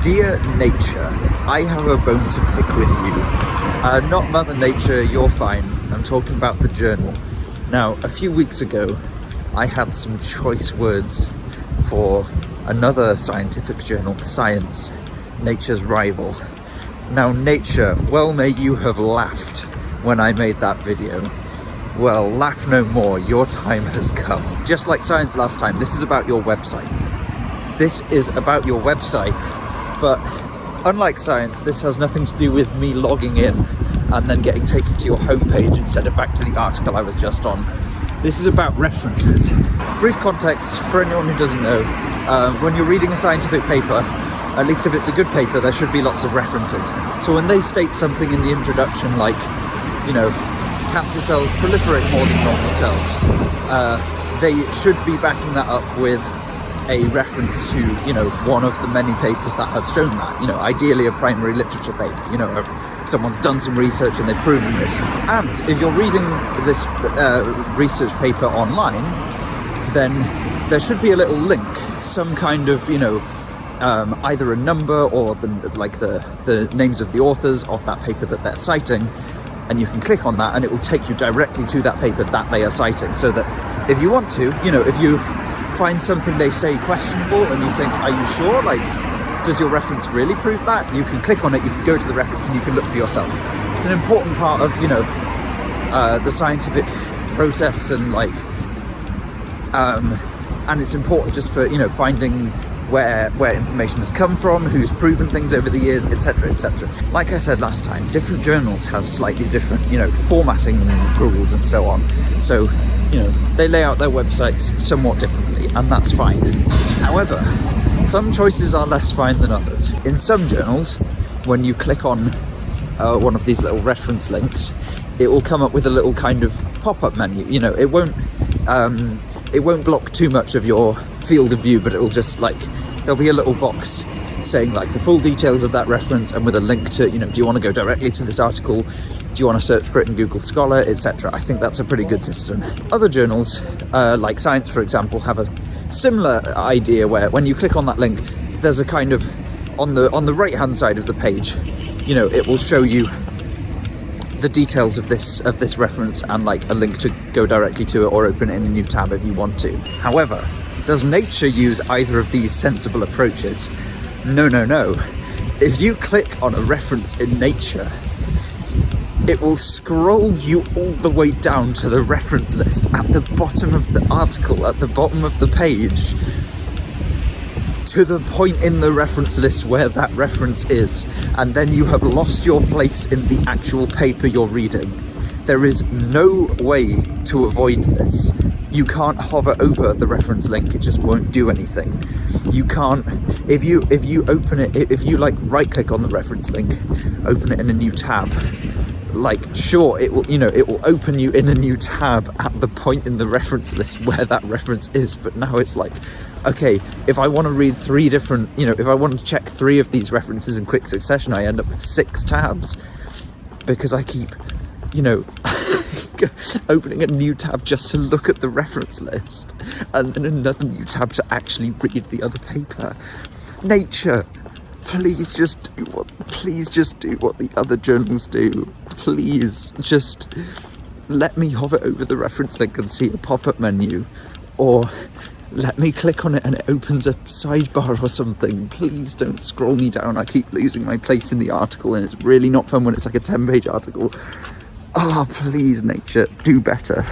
Dear Nature, I have a bone to pick with you. Not Mother Nature, you're fine. I'm talking about the journal. Now, a few weeks ago, I had some choice words for another scientific journal, Science, Nature's rival. Now, Nature, well may you have laughed when I made that video. Well, laugh no more, your time has come. Just like Science last time, this is about your website. This is about your website, but unlike Science, this has nothing to do with me logging in and then getting taken to your homepage instead of back to the article I was just on. This is about references. Brief context for anyone who doesn't know, when you're reading a scientific paper, at least if it's a good paper, there should be lots of references. So when they state something in the introduction like, you know, cancer cells proliferate more than normal cells, they should be backing that up with a reference to, you know, one of the many papers that has shown that, you know, ideally a primary literature paper, you know, someone's done some research and they've proven this. And if you're reading this research paper online, then there should be a little link, some kind of, you know, either a number or the names of the authors of that paper that they're citing, and you can click on that and it will take you directly to that paper that they are citing, so that if you want to, you know, if you find something they say questionable and you think, are you sure, like, does your reference really prove that? You can click on it, you can go to the reference and you can look for yourself. It's an important part of, you know, the scientific process, and like, and it's important just for, you know, finding where information has come from, who's proven things over the years, etc, etc. Like I said last time, different journals have slightly different, you know, formatting rules and so on. So, you know, they lay out their websites somewhat differently, and that's fine. However, some choices are less fine than others. In some journals, when you click on one of these little reference links, it will come up with a little kind of pop-up menu. You know, it won't block too much of your field of view, but it will just, like, there'll be a little box saying like the full details of that reference and with a link to, you know, do you want to go directly to this article? Do you want to search for it in Google Scholar, etc.? I think that's a pretty good system. Other journals, like Science, for example, have a similar idea where when you click on that link, there's a kind of, on the right-hand side of the page, you know, it will show you the details of this reference and like a link to go directly to it or open it in a new tab if you want to. However, does Nature use either of these sensible approaches? No, no, no. If you click on a reference in Nature, it will scroll you all the way down to the reference list at the bottom of the article, at the bottom of the page, to the point in the reference list where that reference is, and then you have lost your place in the actual paper you're reading. There is no way to avoid this. You can't hover over the reference link, it just won't do anything. You can't, if you open it, if you like right click on the reference link, open it in a new tab, like, sure, it will, you know, it will open you in a new tab at the point in the reference list where that reference is, but now it's like, okay, if I want to read three different, you know, if I want to check 3 of these references in quick succession, I end up with 6 tabs because I keep, you know, opening a new tab just to look at the reference list and then another new tab to actually read the other paper. Nature, please just do what the other journals do. Please just let me hover over the reference link and see a pop-up menu, or let me click on it and it opens a sidebar or something. Please don't scroll me down. I keep losing my place in the article and it's really not fun when it's like a 10-page article. Oh, please, Nature, do better.